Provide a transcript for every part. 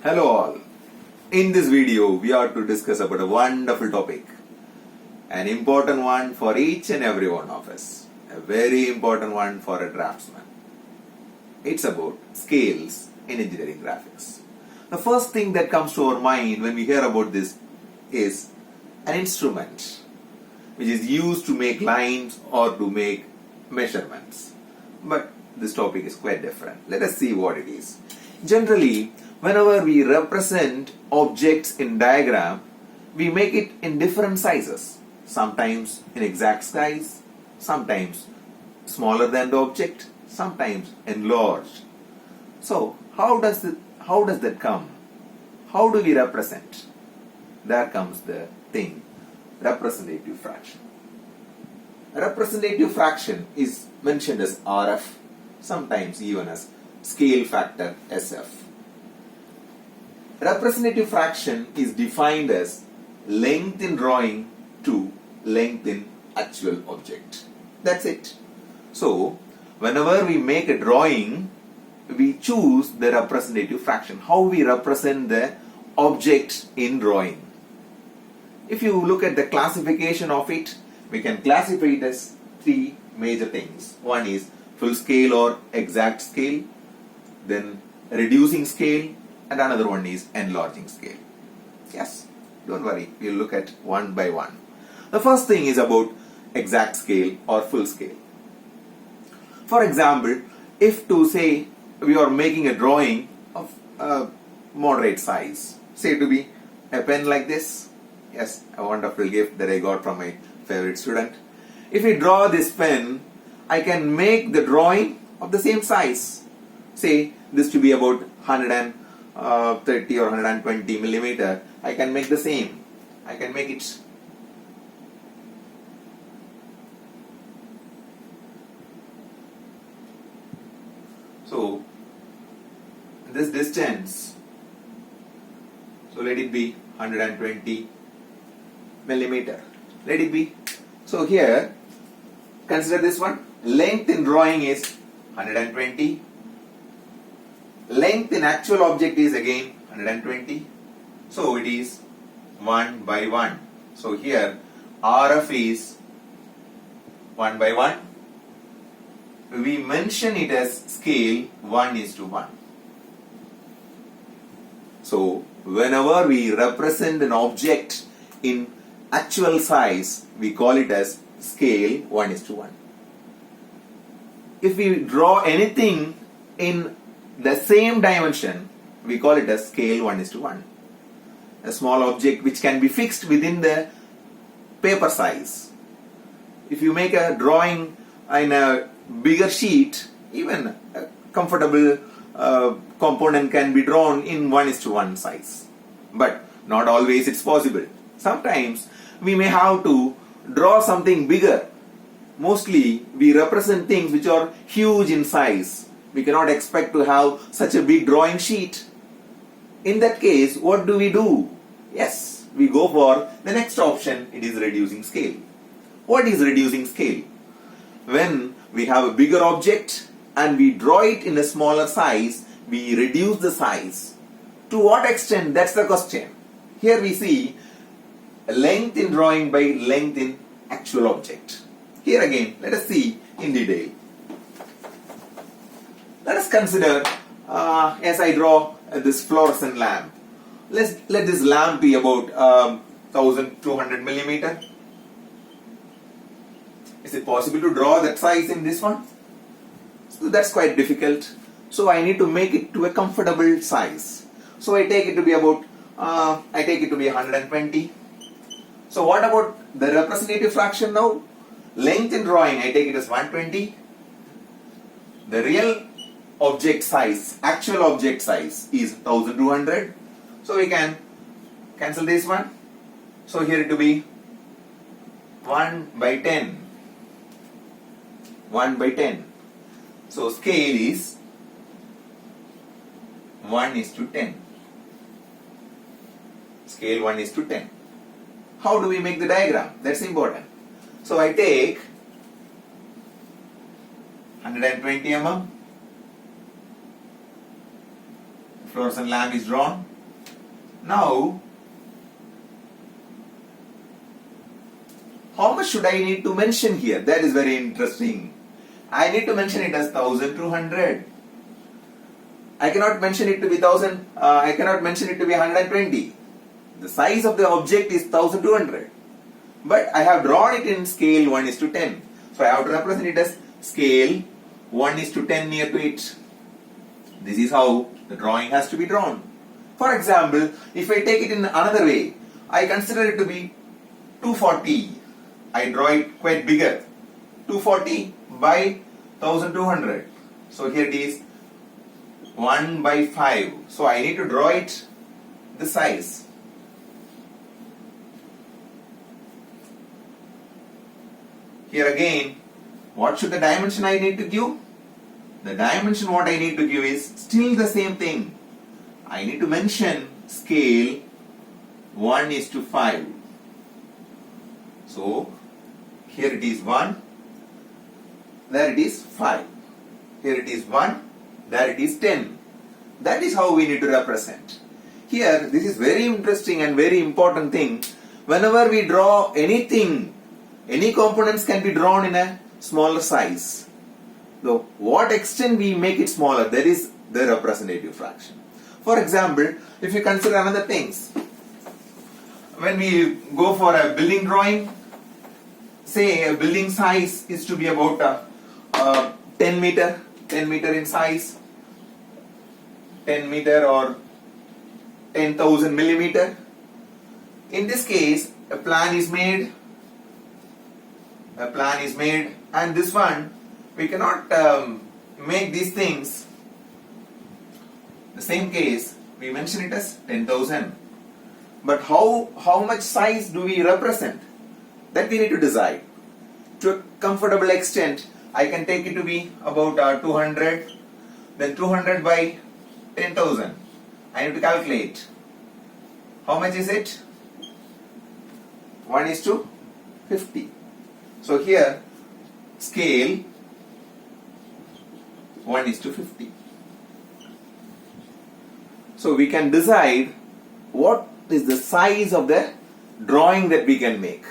Hello all. In this video, we are to discuss about a wonderful topic. An important one for each and every one of us. A very important one for a draftsman. It's about scales in engineering graphics. The first thing that comes to our mind when we hear about this is an instrument which is used to make lines or to make measurements. But this topic is quite different. Let us see what it is. Generally, whenever we represent objects in diagram, we make it in different sizes. Sometimes in exact size, sometimes smaller than the object, sometimes enlarged. So, how does that come? How do we represent? There comes the thing, representative fraction. Representative fraction is mentioned as RF, sometimes even as scale factor SF. Representative fraction is defined as length in drawing to length in actual object. That's it. So, whenever we make a drawing, we choose the representative fraction. How we represent the object in drawing. If you look at the classification of it, we can classify it as three major things. One is full scale or exact scale, then reducing scale, and another one is enlarging scale. Yes, don't worry, we'll look at one by one. The first thing is about exact scale or full scale. For example, if to say we are making a drawing of a moderate size, say to be a pen like this. Yes, a wonderful gift that I got from my favorite student. If we draw this pen, I can make the drawing of the same size. Say this to be about 130 or 120 millimeter. I can make the same. I can make it so this distance, so let it be 120 millimeter. Let it be. So here, consider this one. Length in drawing is 120. Length in actual object is again 120. So it is 1 by 1. So here RF is 1 by 1. We mention it as scale 1:1. So whenever we represent an object in actual size, we call it as scale 1:1. If we draw anything in the same dimension, we call it as scale 1:1. A small object which can be fixed within the paper size. If you make a drawing in a bigger sheet, even a comfortable component can be drawn in 1:1 size. But not always it's possible. Sometimes we may have to draw something bigger. Mostly we represent things which are huge in size. We cannot expect to have such a big drawing sheet. In that case, what do we do? Yes, we go for the next option. It is reducing scale. What is reducing scale? When we have a bigger object and we draw it in a smaller size, we reduce the size. To what extent? That's the question. Here we see length in drawing by length in actual object. Here again, let us see in detail. Let us consider, as I draw this fluorescent lamp. Let this lamp be about 1200 millimeter. Is it possible to draw that size in this one? So that's quite difficult. So I need to make it to a comfortable size. So I take it to be about 120. So what about the representative fraction now? Length in drawing, I take it as 120. The real object size, actual object size is 1200. So we can cancel this one. So here it will be 1 by 10. 1 by 10. So scale is 1:10. Scale 1:10. How do we make the diagram? That's important. So I take 120 mm. Fluorescent lamp is drawn. Now, how much should I need to mention here? That is very interesting. I need to mention it as 1200. I cannot mention it to be 1000. I cannot mention it to be 120. The size of the object is 1200. But I have drawn it in scale 1:10. So I have to represent it as scale 1:10 near to it. This is how the drawing has to be drawn. For example, if I take it in another way, I consider it to be 240. I draw it quite bigger. 240 by 1200. So here it is 1 by 5. So I need to draw it the size. Here again, what should the dimension I need to give? The dimension what I need to give is still the same thing. I need to mention scale 1:5. So here it is 1, there it is 5. Here it is 1, there it is 10. That is how we need to represent. Here, this is very interesting and very important thing. Whenever we draw anything, any components can be drawn in a smaller size. So, what extent we make it smaller, that is the representative fraction. For example, if you consider another things, when we go for a building drawing, say a building size is to be about 10 meter in size, 10 meter or 10,000 millimeter. In this case, a plan is made, and this one we cannot make these things. The same case, we mention it as 10,000. But how much size do we represent? That we need to decide. To a comfortable extent, I can take it to be about 200. Then 200 by 10,000. I need to calculate. How much is it? 1:50. So here, scale 1:50. So we can decide what is the size of the drawing that we can make.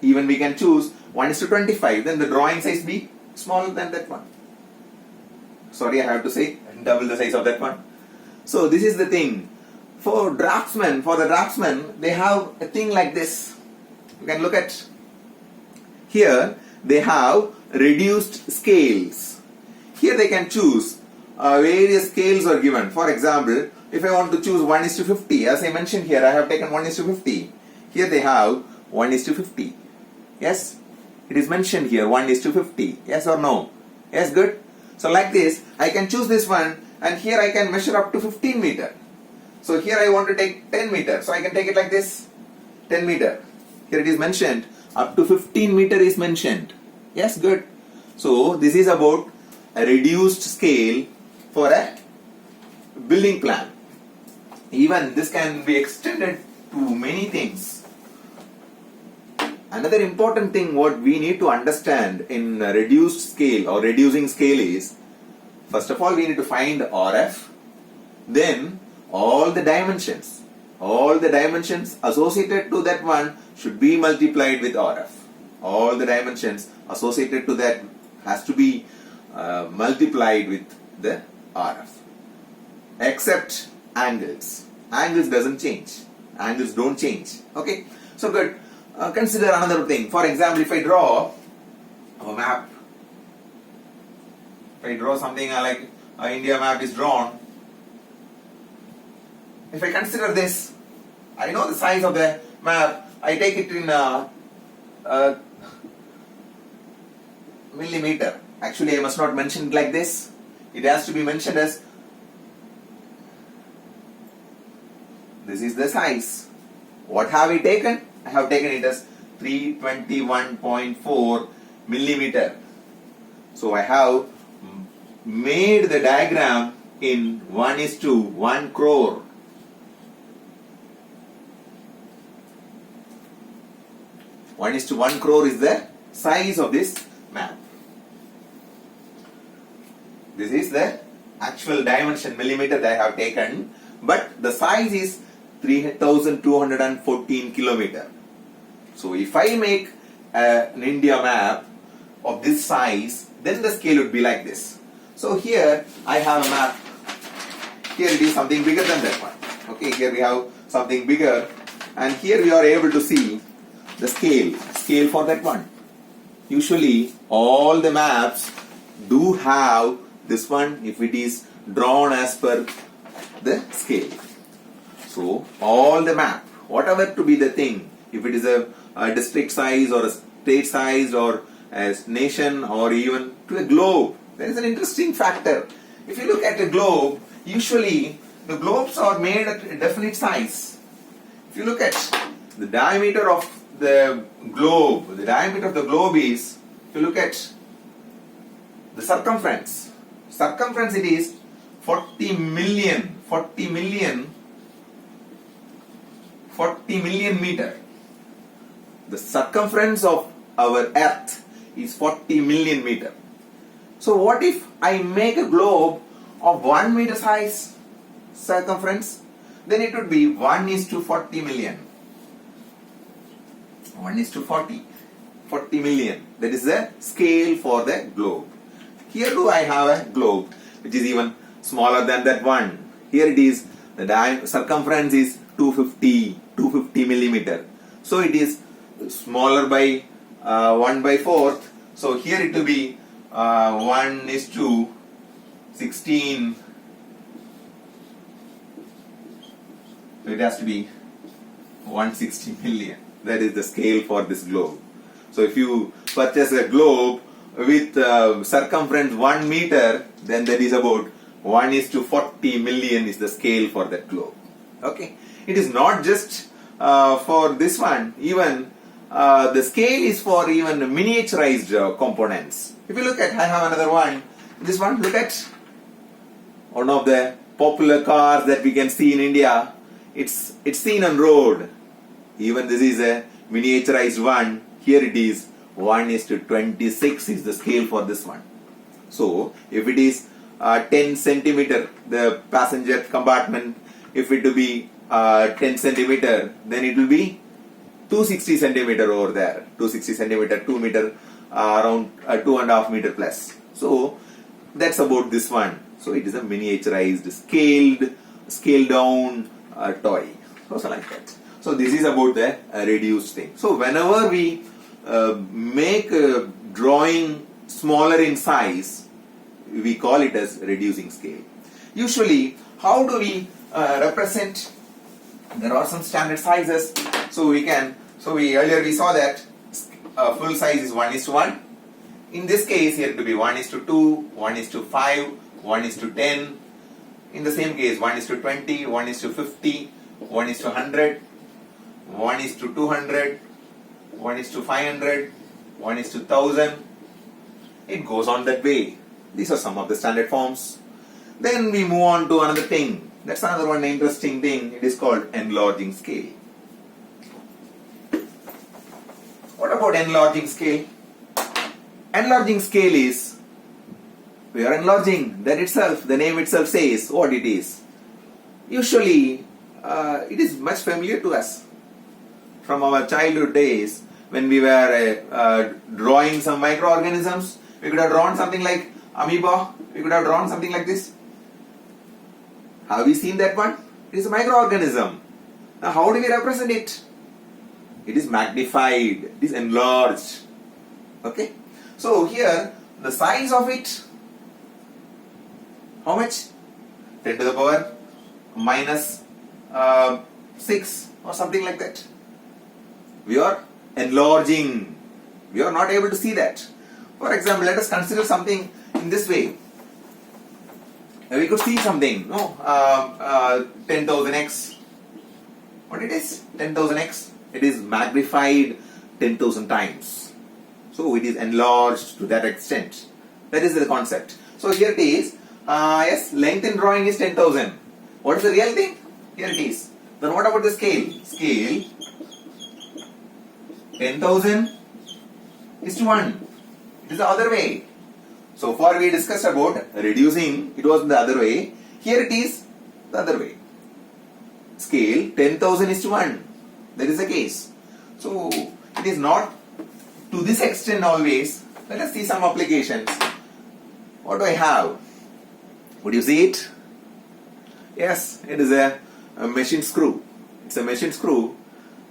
Even we can choose 1:25, then the drawing size be smaller than that one. Sorry, I have to say double the size of that one. So this is the thing. For the draftsmen, they have a thing like this. You can look at here, they have reduced scales. Here they can choose various scales are given. For example, if I want to choose 1:50, as I mentioned here, I have taken 1:50. Here they have 1:50. Yes, it is mentioned here 1:50. Yes or no? Yes, good. So like this, I can choose this one, and here I can measure up to 15 meter. So here I want to take 10 meter, so I can take it like this, 10 meter. Here it is mentioned, up to 15 meter is mentioned. Yes, good. So this is about a reduced scale for a building plan. Even this can be extended to many things. Another important thing what we need to understand in reduced scale or reducing scale is, first of all we need to find RF, then all the dimensions associated to that one should be multiplied with RF. All the dimensions associated to that has to be multiplied with the RF. Except angles. Angles doesn't change. Angles don't change. Okay. So good. Consider another thing. For example, if I draw a map, if I draw something like India map is drawn, if I consider this, I know the size of the map, I take it in millimeter. Actually, I must not mention it like this. It has to be mentioned as, this is the size. What have we taken? I have taken it as 321.4 millimeter. So I have made the diagram in 1:1 crore. 1:1 crore is the size of this map. This is the actual dimension millimeter that I have taken, but the size is 3,214 kilometer. So if I make an India map of this size, then the scale would be like this. So here I have a map. Here it is something bigger than that one. Okay, here we have something bigger, and here we are able to see the scale for that one. Usually all the maps do have this one if it is drawn as per the scale. So all the map, whatever to be the thing, if it is a district size or a state size or a nation or even to a globe, there is an interesting factor. If you look at a globe, usually the globes are made at a definite size. If you look at the diameter of the globe is, if you look at the circumference it is 40 million meter. The circumference of our earth is 40 million meter. So what if I make a globe of 1 meter size circumference? Then it would be 1:40 million. 1:40 million. That is the scale for the globe. Here do I have a globe which is even smaller than that one. Here it is, the circumference is 250 millimeter. So it is smaller by 1/4. So here it will be 1:16. So it has to be 160 million. That is the scale for this globe. So if you purchase a globe with circumference 1 meter, then that is about 1:40 million is the scale for that globe. Okay. It is not just for this one. Even the scale is for even miniaturized components. If you look at, I have another one. This one, look at one of the popular cars that we can see in India. It's seen on road. Even this is a miniaturized one. Here it is 1:26 is the scale for this one. So if it is 10 centimeter, the passenger compartment, if it will be 10 centimeter, then it will be 260 centimeter over there. 260 centimeter, 2 meter, around 2.5 meter plus. So that's about this one. So it is a miniaturized, scaled down toy. So like that. So this is about the reduced thing. So whenever we make a drawing smaller in size, we call it as reducing scale. Usually, how do we represent? There are some standard sizes. So earlier we saw that full size is 1:1. In this case, here it will be 1:2, 1:5, 1:10. In the same case, 1:20, 1:50, 1:100, 1:200, 1:500, 1:1000. It goes on that way. These are some of the standard forms. Then we move on to another thing. That's another one interesting thing. It is called enlarging scale. What about enlarging scale? Enlarging scale is, we are enlarging. That itself, the name itself says what it is. Usually, it is much familiar to us. From our childhood days, when we were drawing some microorganisms, we could have drawn something like amoeba. We could have drawn something like this. Have we seen that one? It is a microorganism. Now how do we represent it? It is magnified. It is enlarged. Okay. So here the size of it, how much? 10 to the power minus 6 or something like that. We are enlarging. We are not able to see that. For example, let us consider something in this way. We could see something, 10,000x. What it is? 10,000x. It is magnified 10,000 times. So it is enlarged to that extent. That is the concept. So here it is. Yes, length in drawing is 10,000. What is the real thing? Here it is. Then what about the scale? Scale 10,000 is to 1. It is the other way. So far we discussed about reducing, it was the other way. Here it is the other way. scale 10,000 is to 1. That is the case. So it is not to this extent always. Let us see some applications. What do I have? Would you see it? Yes, it is a machine screw. It's a machine screw.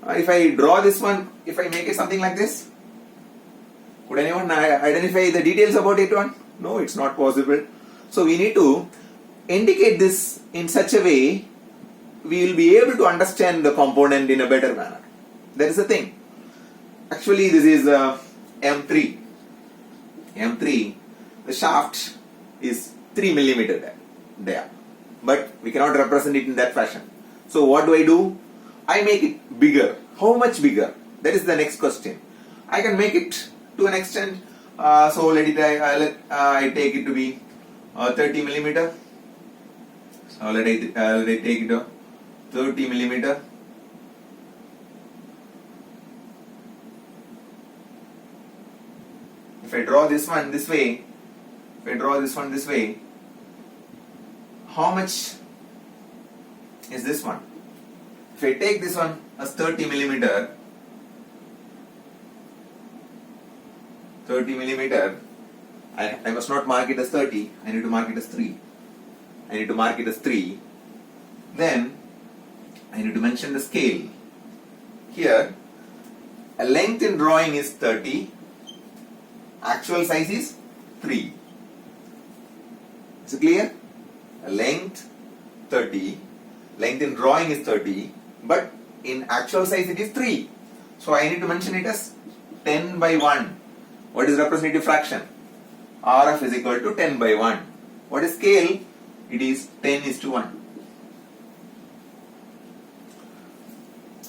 If I draw this one, if I make it something like this, could anyone identify the details about it one? No, it's not possible. So we need to indicate this in such a way we will be able to understand the component in a better manner. That is the thing. Actually, this is M3. M3, the shaft is 3 millimeter there. But we cannot represent it in that fashion. So what do? I make it bigger. How much bigger? That is the next question. I can make it to an extent. So I take it to be 30 millimeter. So let I take it to 30 millimeter. If I draw this one this way, how much is this one? If I take this one as 30 millimeter, I must not mark it as 30, I need to mark it as 3. Then I need to mention the scale. Here, a length in drawing is 30, actual size is 3. Is it clear? A length 30, length in drawing is 30, but in actual size it is 3. So I need to mention it as 10 by 1. What is representative fraction? RF is equal to 10 by 1. What is scale? It is 10 is to 1.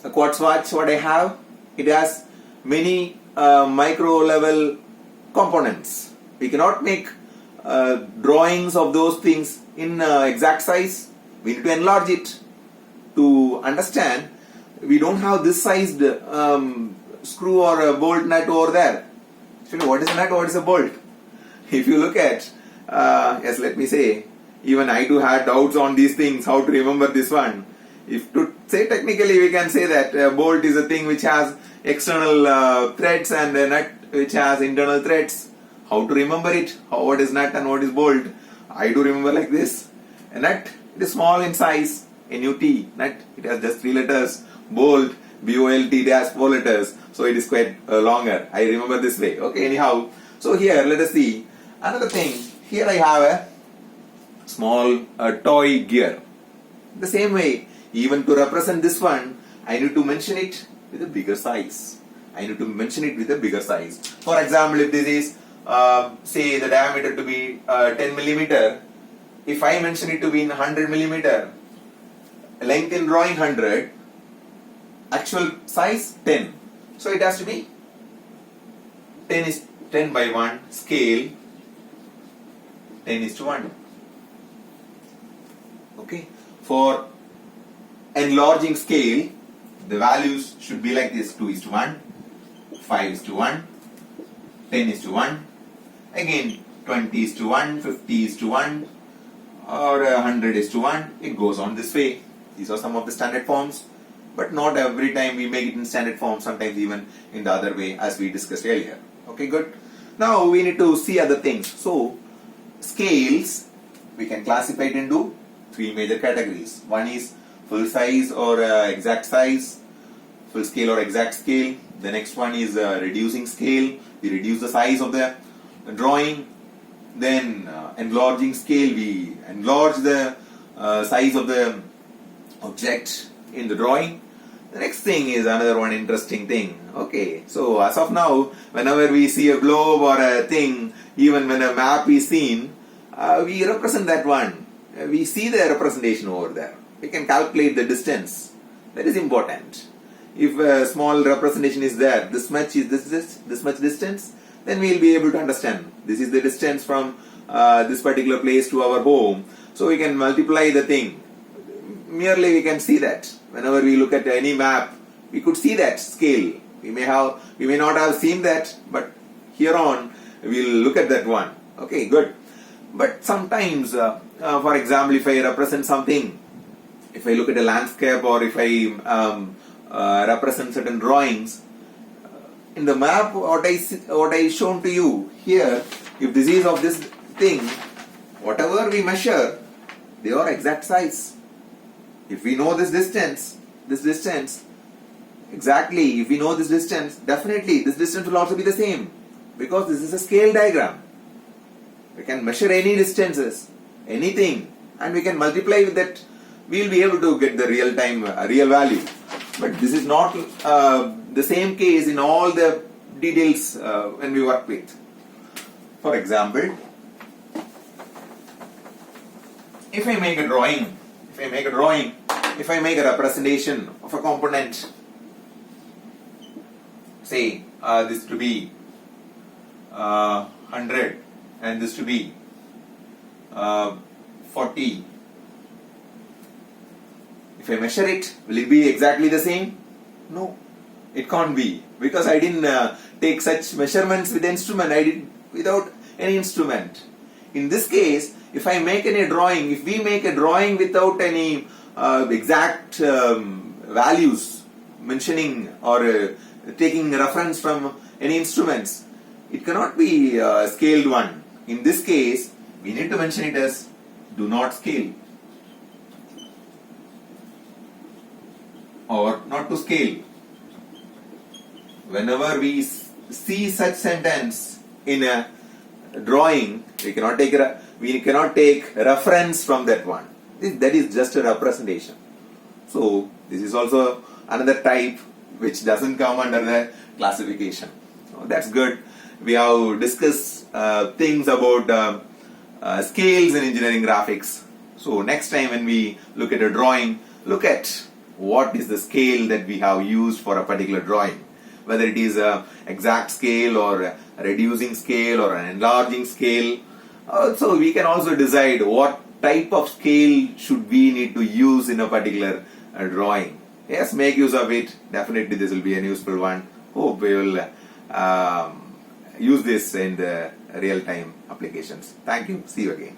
A quartz watch, what I have? It has many micro level components. We cannot make drawings of those things in exact size. We need to enlarge it. To understand, we don't have this sized screw or a bolt nut over there. Actually, what is a nut? What is a bolt? If you look at, yes, let me say, even I too had doubts on these things, how to remember this one. If to say technically, we can say that a bolt is a thing which has external threads and a nut which has internal threads. How to remember it? What is nut and what is bolt? I do remember like this. A nut, it is small in size. NUT, nut, it has just 3 letters. Bolt, BOLT, it has 4 letters. So it is quite longer. I remember this way. Okay, anyhow. So here, let us see. Another thing. Here I have a small toy gear. The same way, even to represent this one, I need to mention it with a bigger size. For example, if this is, say, the diameter to be 10 millimeter, if I mention it to be in 100 millimeter, length in drawing 100, actual size 10. So it has to be 10 by 1, scale 10 is to 1. Okay. For enlarging scale, the values should be like this: 2 is to 1, 5 is to 1, 10 is to 1, again 20 is to 1, 50 is to 1, or 100 is to 1. It goes on this way. These are some of the standard forms, but not every time we make it in standard form, sometimes even in the other way as we discussed earlier. Okay, good. Now we need to see other things. So, scales, we can classify it into 3 major categories. One is full size or exact size, full scale or exact scale. The next one is reducing scale. We reduce the size of the drawing. Then enlarging scale, we enlarge the size of the object in the drawing. The next thing is another one interesting thing. Okay, so as of now, whenever we see a globe or a thing, even when a map is seen, we represent that one. We see the representation over there. We can calculate the distance. That is important. If a small representation is there, this much is this much distance, then we will be able to understand. This is the distance from this particular place to our home. So we can multiply the thing. Merely we can see that. Whenever we look at any map, we could see that scale. We may not have seen that, but here on we will look at that one. Okay, good. But sometimes, for example, if I represent something, if I look at a landscape or if I represent certain drawings, in the map what I shown to you here, if this is of this thing, whatever we measure, they are exact size. If we know this distance, exactly, if we know this distance, definitely this distance will also be the same, because this is a scale diagram. We can measure any distances, anything, and we can multiply with that. We will be able to get the real value. But this is not the same case in all the details when we work with. For example, if I make a drawing, if I make a representation of a component, say this to be 100 and this to be 40. If I measure it, will it be exactly the same? No, it can't be, because I didn't take such measurements with the instrument. I did without any instrument. In this case, if I make any drawing, if we make a drawing without any exact values mentioning or taking reference from any instruments, it cannot be a scaled one. In this case, we need to mention it as do not scale or not to scale. Whenever we see such sentence in a drawing, we cannot take reference from that one. That is just a representation. So this is also another type which doesn't come under the classification. So that's good. We have discussed things about scales in engineering graphics. So next time when we look at a drawing, look at what is the scale that we have used for a particular drawing. Whether it is an exact scale or a reducing scale or an enlarging scale. So we can also decide what type of scale should we need to use in a particular drawing. Yes, make use of it. Definitely this will be a useful one. Hope we will use this in the real-time applications. Thank you. See you again.